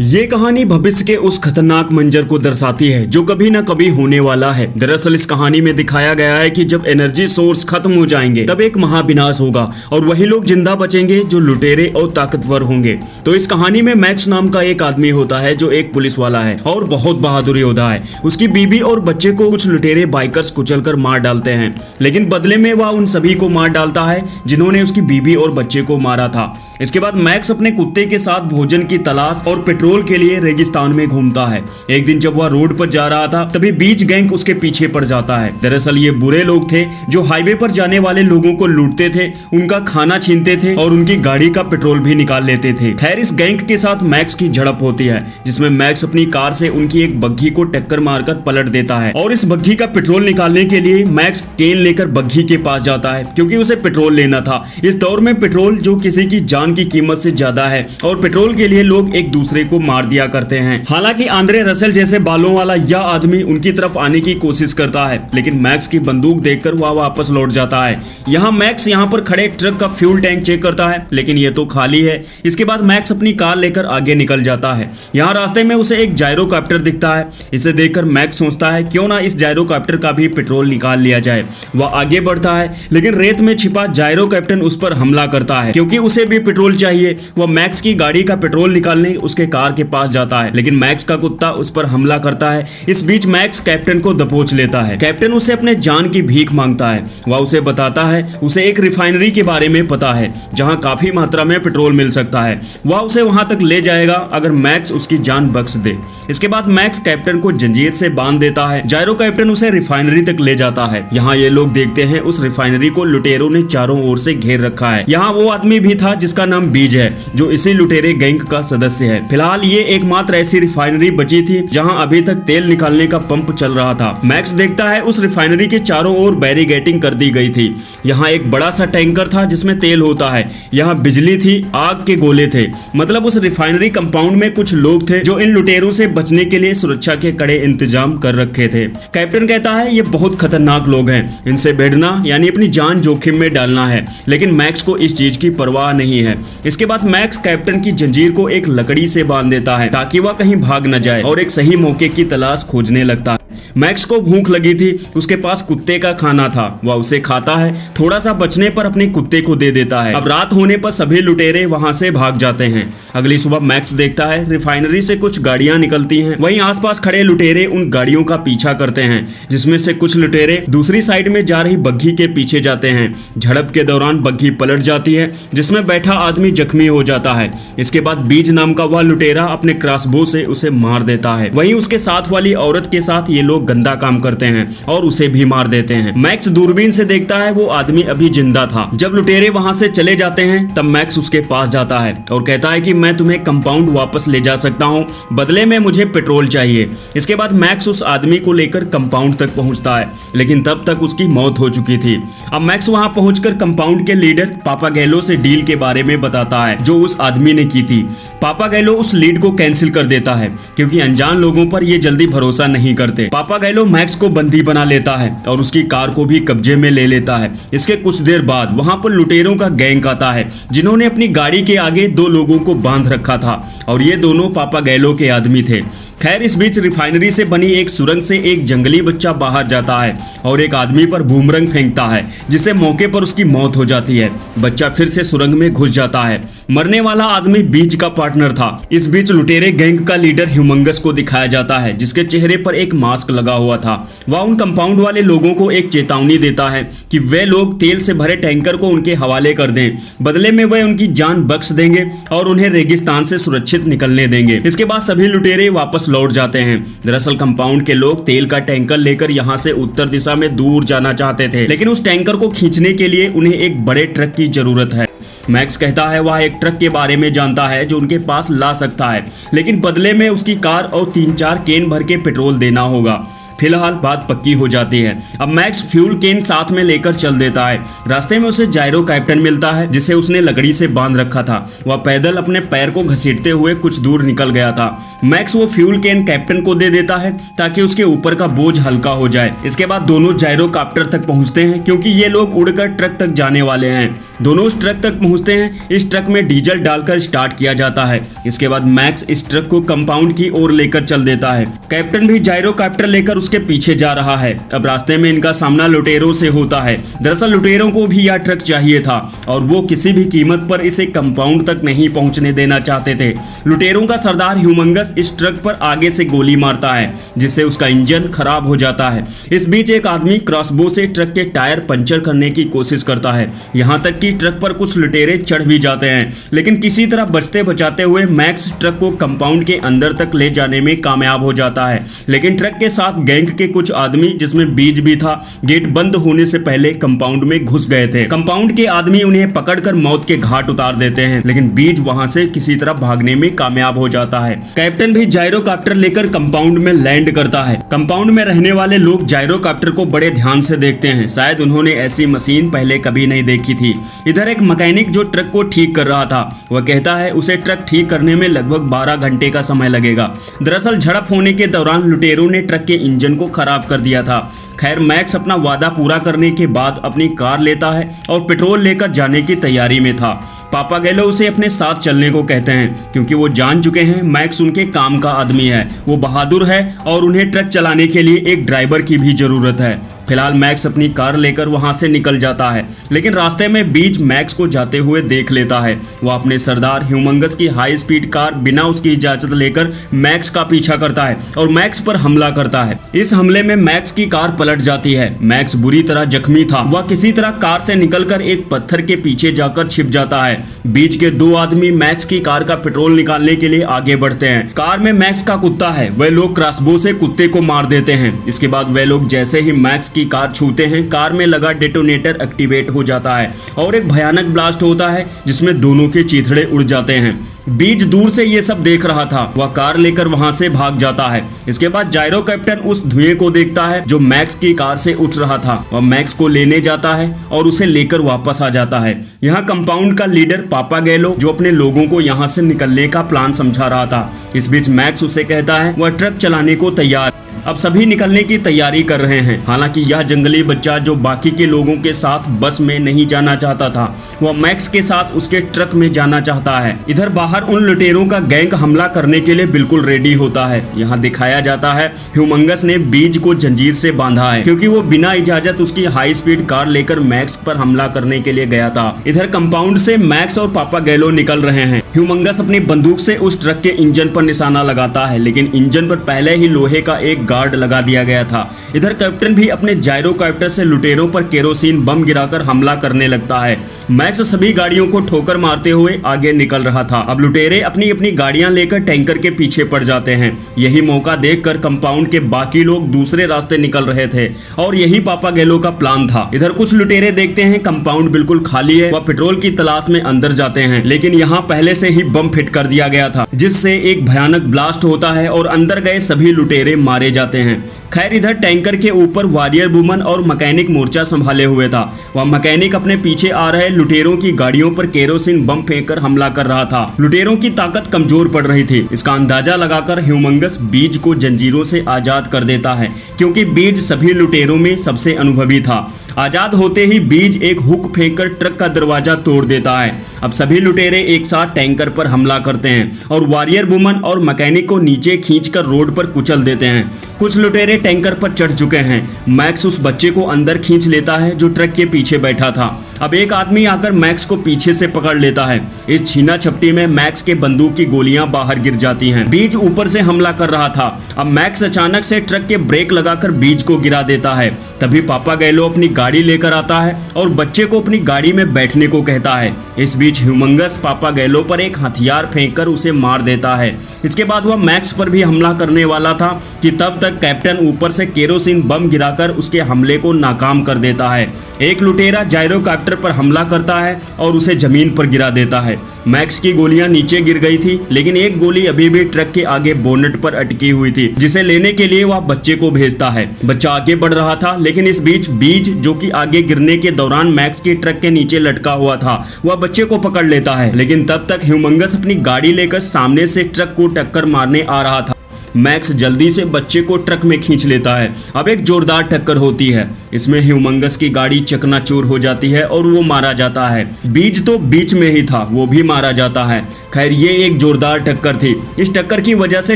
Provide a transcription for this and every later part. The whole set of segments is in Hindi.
ये कहानी भविष्य के उस खतरनाक मंजर को दर्शाती है जो कभी न कभी होने वाला है। दरअसल इस कहानी में दिखाया गया है कि जब एनर्जी सोर्स खत्म हो जाएंगे तब एक महाविनाश होगा और वही लोग जिंदा बचेंगे जो लुटेरे और ताकतवर होंगे। तो इस कहानी में मैक्स नाम का एक आदमी होता है जो एक पुलिस वाला है और बहुत बहादुर योद्धा है। उसकी बीबी और बच्चे को कुछ लुटेरे बाइकर्स कुचलकर मार डालते हैं, लेकिन बदले में वह उन सभी को मार डालता है जिन्होंने उसकी बीबी और बच्चे को मारा था। इसके बाद मैक्स अपने कुत्ते के साथ भोजन की तलाश और पेट्रोल के लिए रेगिस्तान में घूमता है। एक दिन जब वह रोड पर जा रहा था तभी बीच गैंग उसके पीछे पड़ जाता है। दरअसल ये बुरे लोग थे जो हाईवे पर जाने वाले लोगों को लूटते थे, उनका खाना छीनते थे और उनकी गाड़ी का पेट्रोल भी निकाल लेते थे। खैर इस गैंग के साथ मैक्स की झड़प होती है जिसमें मैक्स अपनी कार से उनकी एक बग्घी को टक्कर मारकर पलट देता है और इस बग्घी का पेट्रोल निकालने के लिए मैक्स केन लेकर बग्घी के पास जाता है क्योंकि उसे पेट्रोल लेना था। इस दौर में पेट्रोल जो किसी की जान की कीमत से ज्यादा है और पेट्रोल के लिए लोग एक दूसरे को मार दिया करते हैं। हालांकि आंद्रे रसेल जैसे बालों वाला यह आदमी उनकी तरफ आने की कोशिश करता है, लेकिन मैक्स की बंदूक देखकर वह वापस लौट जाता है। यहाँ मैक्स यहाँ पर खड़े ट्रक का फ्यूल टैंक चेक करता है, लेकिन ये तो खाली है। इसके बाद मैक्स अपनी कार लेकर आगे निकल जाता है। यहाँ रास्ते में उसे एक जायरोकॉप्टर दिखता है। इसे देखकर मैक्स सोचता है क्यों ना इस जायरोकॉप्टर का भी पेट्रोल निकाल लिया जाए। वह आगे बढ़ता है, लेकिन रेत में छिपा जायरोकॉप्टर उस पर हमला करता है क्योंकि उसे भी पेट्रोल चाहिए। वह मैक्स की गाड़ी का पेट्रोल निकालने उसके कार के पास जाता है, लेकिन मैक्स का कुत्ता उस पर हमला करता है। इस बीच मैक्स कैप्टन को दबोच लेता है। कैप्टन उससे अपने जान की भीख मांगता है। वह उसे बताता है उसे एक रिफाइनरी के बारे में पता है जहां काफी मात्रा में पेट्रोल मिल सकता है। वह उसे वहां तक ले जाएगा अगर मैक्स उसकी जान बख्श दे। इसके बाद मैक्स कैप्टन को जंजीर से बांध देता है। जायरो कैप्टन उसे रिफाइनरी तक ले जाता है। यहाँ ये लोग देखते हैं उस रिफाइनरी को लुटेरों ने चारों ओर से घेर रखा है। यहाँ वो आदमी भी था जिसका नाम बीज है जो इसी लुटेरे गैंग का सदस्य है। फिलहाल ये एकमात्र ऐसी रिफाइनरी बची थी जहां अभी तक तेल निकालने का पंप चल रहा था। मैक्स देखता है उस रिफाइनरी के चारों ओर बैरिगेटिंग कर दी गई थी। यहाँ एक बड़ा सा टैंकर था जिसमें तेल होता है। यहाँ बिजली थी, आग के गोले थे। मतलब उस रिफाइनरी कंपाउंड में कुछ लोग थे जो इन लुटेरों से बचने के लिए सुरक्षा के कड़े इंतजाम कर रखे थे। कैप्टन कहता है ये बहुत खतरनाक लोग हैं, इनसे भिड़ना यानी अपनी जान जोखिम में डालना है, लेकिन मैक्स को इस चीज की परवाह नहीं है। इसके बाद मैक्स कैप्टन की जंजीर को एक लकड़ी से बांध देता है ताकि वह कहीं भाग न जाए और एक सही मौके की तलाश खोजने लगता है। मैक्स को भूख लगी थी, उसके पास कुत्ते का खाना था। वह उसे खाता है, थोड़ा सा बचने पर अपने कुत्ते को दे देता है। अब रात होने पर सभी लुटेरे वहां से भाग जाते हैं। अगली सुबह मैक्स देखता है रिफाइनरी से कुछ गाड़ियां निकलती हैं। वहीं आसपास खड़े लुटेरे उन गाड़ियों का पीछा करते हैं, जिसमें से कुछ लुटेरे दूसरी साइड में जा रही बग्घी के पीछे जाते हैं। झड़प के दौरान बग्घी पलट जाती है जिसमें बैठा आदमी जख्मी हो जाता है। इसके बाद बीज नाम का वह लुटेरा अपने क्रॉसबो से उसे मार देता है। वहीं उसके साथ वाली औरत के साथ ये लोग गंदा काम करते हैं और उसे भी मार देते हैं। मैक्स दूरबीन से देखता है वो आदमी अभी जिंदा था। जब लुटेरे वहां से चले जाते हैं तब मैक्स उसके पास जाता है और कहता है कि मैं तुम्हें कंपाउंड वापस ले जा सकता हूं, बदले में मुझे पेट्रोल चाहिए। इसके बाद मैक्स उस आदमी को लेकर कंपाउंड तक पहुंचता है, लेकिन तब तक उसकी मौत हो चुकी थी। अब मैक्स वहां पहुंचकर कंपाउंड के लीडर पापागेलो से डील के बारे में बताता है जो उस आदमी ने की थी। पापागेलो उस लीड को कैंसिल कर देता है क्योंकि अनजान लोगों पर ये जल्दी भरोसा नहीं करते। पापागेलो मैक्स को बंदी बना लेता है और उसकी कार को भी कब्जे में ले लेता है। इसके कुछ देर बाद वहां पर लुटेरों का गैंग आता है जिन्होंने अपनी गाड़ी के आगे दो लोगों को बांध रखा था और ये दोनों पापागेलो के आदमी थे। खैर इस बीच रिफाइनरी से बनी एक सुरंग से एक जंगली बच्चा बाहर जाता है और एक आदमी पर बूमरंग फेंकता है जिससे मौके पर उसकी मौत हो जाती है। बच्चा फिर से सुरंग में घुस जाता है। मरने वाला आदमी बीज का पार्टनर था। इस बीच लुटेरे गैंग का लीडर ह्यूमंगस को दिखाया जाता है जिसके चेहरे पर एक मास्क लगा हुआ था। वह उन कंपाउंड वाले लोगों को एक चेतावनी देता है कि वे लोग तेल से भरे टैंकर को उनके हवाले कर दें, बदले में वे उनकी जान बख्श देंगे और उन्हें रेगिस्तान से सुरक्षित निकलने देंगे। इसके बाद सभी लुटेरे वापस लौट जाते हैं। दरअसल कंपाउंड के लोग तेल का टैंकर लेकर यहाँ से उत्तर दिशा में दूर जाना चाहते थे, लेकिन उस टैंकर को खींचने के लिए उन्हें एक बड़े ट्रक की जरूरत है। मैक्स कहता है वह एक ट्रक के बारे में जानता है जो उनके पास ला सकता है, लेकिन बदले में उसकी कार और 3-4 केन भर के पेट्रोल देना होगा। फिलहाल बात पक्की हो जाती है। अब मैक्स फ्यूल केन साथ में लेकर चल देता है। रास्ते में उसे जायरो कैप्टन मिलता है जिसे उसने लकड़ी से बांध रखा था। वह पैदल अपने पैर को घसीटते हुए कुछ दूर निकल गया था। मैक्स वो फ्यूल केन कैप्टन को दे देता है ताकि उसके ऊपर का बोझ हल्का हो जाए। इसके बाद दोनों जायरो कॉप्टर तक पहुंचते हैं क्योंकि ये लोग उड़कर ट्रक तक जाने वाले हैं। दोनों उस ट्रक तक पहुंचते हैं। इस ट्रक में डीजल डालकर स्टार्ट किया जाता है। इसके बाद मैक्स इस ट्रक को कंपाउंड की ओर लेकर चल देता है। कैप्टन भी जायरोकाप्टर लेकर उसके पीछे जा रहा है। अब रास्ते में इनका सामना लुटेरों से होता है। दरअसल लुटेरों को भी यह ट्रक चाहिए था और वो किसी भी कीमत पर इसे कंपाउंड तक नहीं पहुंचने देना चाहते थे। लुटेरों का सरदार ह्यूमंगस इस ट्रक पर आगे से गोली मारता है, जिससे उसका इंजन खराब हो जाता है। इस बीच एक आदमी क्रॉसबो से ट्रक के टायर पंचर करने की कोशिश करता है। यहाँ तक कि ट्रक पर कुछ लुटेरे चढ़ भी जाते हैं, लेकिन किसी तरह बचते बचाते हुए मैक्स ट्रक को कंपाउंड के अंदर तक ले जाने में कामयाब हो जाता है। लेकिन ट्रक के साथ गैंग के कुछ आदमी, जिसमें बीज भी था, गेट बंद होने से पहले कंपाउंड में घुस गए थे। कंपाउंड के आदमी उन्हें पकड़कर मौत के घाट उतार देते हैं, लेकिन बीज वहां से किसी तरह भागने में कामयाब हो जाता है। कैप्टन भी जायरोकाप्टर लेकर कंपाउंड में लैंड करता है। कंपाउंड में रहने वाले लोग जायरोकाप्टर को बड़े ध्यान से देखते हैं। शायद उन्होंने ऐसी मशीन पहले कभी नहीं देखी थी। इधर एक मैकेनिक जो ट्रक को ठीक कर रहा था, वह कहता है उसे ट्रक ठीक करने में लगभग 12 घंटे का समय लगेगा। दरअसल झड़प होने के दौरान लुटेरों ने ट्रक के इंजन को खराब कर दिया था। खैर, मैक्स अपना वादा पूरा करने के बाद अपनी कार लेता है और पेट्रोल लेकर जाने की तैयारी में था। पापागेलो उसे अपने साथ चलने को कहते हैं, क्योंकि वो जान चुके हैं मैक्स उनके काम का आदमी है, वो बहादुर है और उन्हें ट्रक चलाने के लिए एक ड्राइवर की भी जरूरत है। फिलहाल मैक्स अपनी कार लेकर वहां से निकल जाता है, लेकिन रास्ते में बीच मैक्स को जाते हुए देख लेता है। वो अपने सरदार ह्यूमंगस की हाई स्पीड कार बिना उसकी इजाजत लेकर मैक्स का पीछा करता है और मैक्स पर हमला करता है। इस हमले में मैक्स की कार पलट जाती है। मैक्स बुरी तरह जख्मी था। वह किसी तरह कार से निकलकर एक पत्थर के पीछे जाकर छिप जाता है। बीच के दो आदमी मैक्स की कार का पेट्रोल निकालने के लिए आगे बढ़ते हैं। कार में मैक्स का कुत्ता है। वे लोग क्रॉसबो से कुत्ते को मार देते हैं। इसके बाद वे लोग जैसे ही मैक्स की कार छूते हैं, कार में लगा डेटोनेटर एक्टिवेट हो जाता है और एक भयानक ब्लास्ट होता है, जिसमें दोनों के चीथड़े उड़ जाते हैं। बीज दूर से ये सब देख रहा था। वह कार लेकर वहां से भाग जाता है। इसके बाद जायरो कैप्टन उस धुएं को देखता है जो मैक्स की कार से उठ रहा था। वह मैक्स को लेने जाता है और उसे लेकर वापस आ जाता है। यहाँ कंपाउंड का लीडर पापागेलो, जो अपने लोगों को यहाँ से निकलने का प्लान समझा रहा था। इस बीच मैक्स उसे कहता है वह ट्रक चलाने को तैयार। अब सभी निकलने की तैयारी कर रहे हैं। हालांकि यह जंगली बच्चा, जो बाकी के लोगों के साथ बस में नहीं जाना चाहता था, वह मैक्स के साथ उसके ट्रक में जाना चाहता है। इधर बाहर उन लुटेरों का गैंग हमला करने के लिए बिल्कुल रेडी होता है। यहाँ दिखाया जाता है ह्यूमंगस ने बीज को जंजीर से बांधा है, क्योंकि वो बिना इजाजत उसकी हाई स्पीड कार लेकर मैक्स पर हमला करने के लिए गया था। इधर कंपाउंड से मैक्स और पापागेलो निकल रहे हैं। ह्यूमंगस अपनी बंदूक से उस ट्रक के इंजन पर निशाना लगाता है, लेकिन इंजन पर पहले ही लोहे का एक गार्ड लगा दिया गया था। इधर कैप्टन भी अपने जायरोकाप्टर से लुटेरों पर केरोसिन बम गिराकर हमला करने लगता है। मैक्स सभी गाड़ियों को ठोकर मारते हुए आगे निकल रहा था। अब लुटेरे अपनी अपनी गाड़ियां लेकर टैंकर के पीछे पड़ जाते हैं। यही मौका देखकर कंपाउंड के बाकी लोग दूसरे रास्ते निकल रहे थे और यही पापागेलो का प्लान था। इधर कुछ लुटेरे देखते हैं कंपाउंड बिल्कुल खाली है। वह पेट्रोल की तलाश में अंदर जाते हैं, लेकिन यहाँ पहले से ही बम फिट कर दिया गया था, जिससे एक भयानक ब्लास्ट होता है और अंदर गए सभी लुटेरे मारे जाते हैं। खैर, इधर टैंकर के ऊपर वॉरियर वुमन और मैकेनिक मोर्चा संभाले हुए था। वह मैकेनिक अपने पीछे आ रहे लुटेरों की गाड़ियों पर केरोसिन बम फेंककर हमला कर रहा था। लुटेरों की ताकत कमजोर पड़ रही थी। इसका अंदाजा लगाकर ह्यूमंगस बीज को जंजीरों से आजाद कर देता है, क्योंकि बीज सभी लुटेरों में सबसे अनुभवी था। आजाद होते ही बीज एक हुक फेंककर ट्रक का दरवाजा तोड़ देता है। अब सभी लुटेरे एक साथ टैंकर पर हमला करते हैं और वॉरियर वुमन और मैकेनिक को नीचे खींचकर रोड पर कुचल देते हैं। कुछ लुटेरे टैंकर पर चढ़ चुके हैं। मैक्स उस बच्चे को अंदर खींच लेता है जो ट्रक के पीछे बैठा था। अब एक आदमी आकर मैक्स को पीछे से पकड़ लेता है। इस छीना छपटी में मैक्स के बंदूक की गोलियां बाहर गिर जाती हैं। बीज ऊपर से हमला कर रहा था। अब मैक्स अचानक से ट्रक के ब्रेक लगाकर बीज को गिरा देता है। तभी पापागेलो अपनी गाड़ी लेकर आता है और बच्चे को अपनी गाड़ी में बैठने को कहता है। इस बीच ह्यूमंगस पापागेलो पर एक हथियार फेंककर उसे मार देता है। इसके बाद वह मैक्स पर भी हमला करने वाला था कि तब तक कैप्टन ऊपर से केरोसिन बम गिराकर उसके हमले को नाकाम कर देता है। एक लुटेरा जायरोकाप्टर पर हमला करता है और उसे जमीन पर गिरा देता है। मैक्स की गोलियां नीचे गिर गई थी, लेकिन एक गोली अभी भी ट्रक के आगे बोनेट पर अटकी हुई थी, जिसे लेने के लिए वह बच्चे को भेजता है। बच्चा आगे बढ़ रहा था, लेकिन इस बीच बीज, जो कि आगे गिरने के दौरान मैक्स की ट्रक के नीचे लटका हुआ था, वह बच्चे को पकड़ लेता है। लेकिन तब तक ह्यूमंगस अपनी गाड़ी लेकर सामने से ट्रक को टक्कर मारने आ रहा था। मैक्स जल्दी से बच्चे को ट्रक में खींच लेता है। अब एक जोरदार टक्कर होती है। इसमें ह्यूमंगस की गाड़ी चकनाचूर हो जाती है और वो मारा जाता है। बीज तो बीच में ही था, वो भी मारा जाता है। खैर ये एक जोरदार टक्कर थी। इस टक्कर की वजह से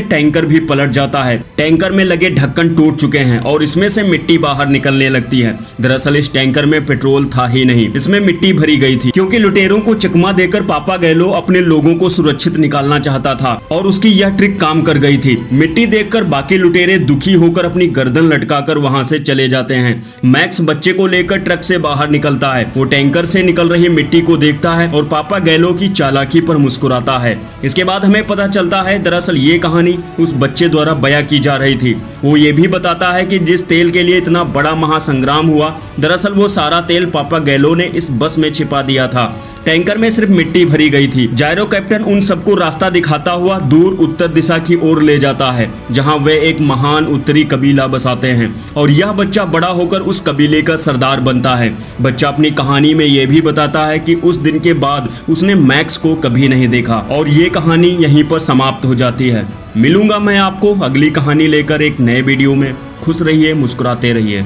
टैंकर भी पलट जाता है। टैंकर में लगे ढक्कन टूट चुके हैं और इसमें से मिट्टी बाहर निकलने लगती है। दरअसल इस टैंकर में पेट्रोल था ही नहीं, इसमें मिट्टी भरी गई थी, क्योंकि लुटेरों को चकमा देकर पापा गैलो अपने लोगों को सुरक्षित निकालना चाहता था और उसकी यह ट्रिक काम कर गई थी। मिट्टी देखकर बाकी लुटेरे दुखी होकर अपनी गर्दन लटकाकर वहां से चले जाते हैं। मैक्स बच्चे को लेकर ट्रक से बाहर निकलता है। वो टैंकर से निकल रही मिट्टी को देखता है और पापा गैलो की चालाकी पर मुस्कुराता है। इसके बाद हमें पता चलता है दरअसल ये कहानी उस बच्चे द्वारा बयां की जा रही थी। वो ये भी बताता है कि जिस तेल के लिए इतना बड़ा महासंग्राम हुआ, दरअसल वो सारा तेल पापा गैलो ने इस बस में छिपा दिया था। टैंकर में सिर्फ मिट्टी भरी गई थी। जायरो कैप्टन उन सबको रास्ता दिखाता हुआ दूर उत्तर दिशा की ओर ले जाता है, जहां वे एक महान उत्तरी कबीला बसाते हैं और यह बच्चा बड़ा होकर उस कबीले का सरदार बनता है। बच्चा अपनी कहानी में यह भी बताता है कि उस दिन के बाद उसने मैक्स को कभी नहीं देखा और ये कहानी यहीं पर समाप्त हो जाती है। मिलूंगा मैं आपको अगली कहानी लेकर एक नए वीडियो में। खुश रहिए, मुस्कुराते रहिए।